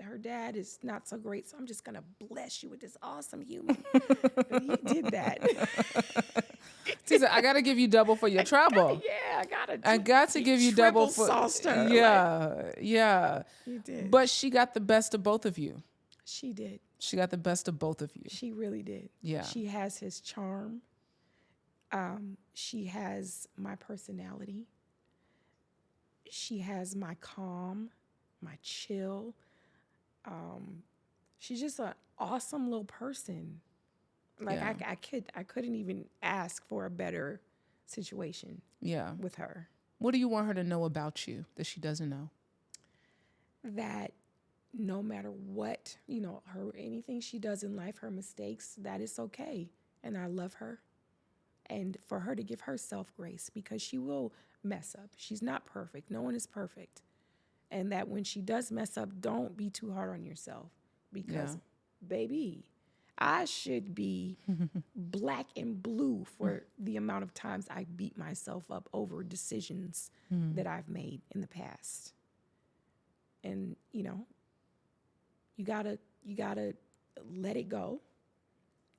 her dad is not so great, so I'm just going to bless you with this awesome human. And he did that. She said, I got to give you double for your trouble. Yeah, I got to give you double for sauced her. Yeah, yeah. You did. But she got the best of both of you. She did. She got the best of both of you. She really did. Yeah. She has his charm. She has my personality. She has my calm, my chill. She's just an awesome little person. Like Yeah. I couldn't even ask for a better situation Yeah. with her. What do you want her to know about you that she doesn't know? That no matter what, her anything she does in life, her mistakes, that is okay. And I love her. And for her to give herself grace because she will mess up. She's not perfect. No one is perfect. And that when she does mess up, don't be too hard on yourself because, baby, I should be black and blue for the amount of times I beat myself up over decisions that I've made in the past. And, you gotta let it go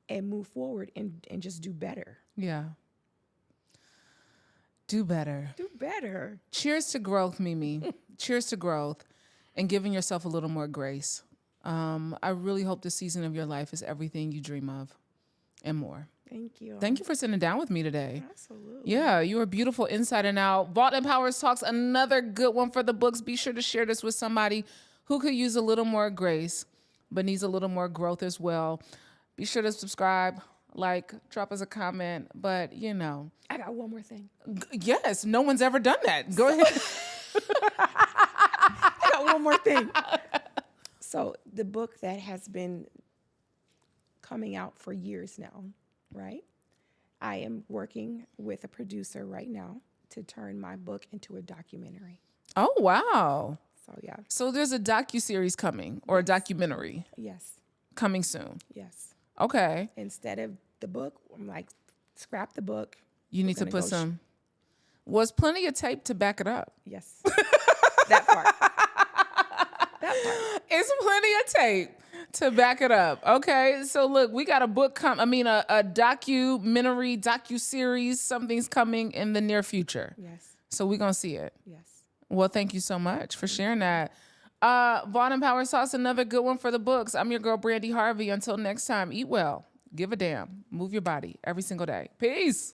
and move forward and just do better. Yeah. Do better. Do better. Cheers to growth, Mimi. Cheers to growth and giving yourself a little more grace. I really hope this season of your life is everything you dream of and more. Thank you. Thank you for sitting down with me today. Absolutely. Yeah, you are beautiful inside and out. Vault Empowers Talks, another good one for the books. Be sure to share this with somebody who could use a little more grace, but needs a little more growth as well. Be sure to subscribe, like, drop us a comment, but I got one more thing. Yes, no one's ever done that. Go ahead. I got one more thing. So the book that has been coming out for years now, right? I am working with a producer right now to turn my book into a documentary. Oh, wow. So yeah. So there's a docuseries coming or a documentary Yes. coming soon. Yes. Okay. Instead of the book, I'm like, scrap the book. You need to put some. Was plenty of tape to back it up. Yes. That part. It's plenty of tape to back it up. Okay. So look, we got a book a documentary, docuseries, something's coming in the near future. Yes. So we're going to see it. Yes. Well, thank you so much for sharing that. Vault Empowers Talks, another good one for the books. I'm your girl, Brandi Harvey. Until next time, eat well, give a damn, move your body every single day. Peace.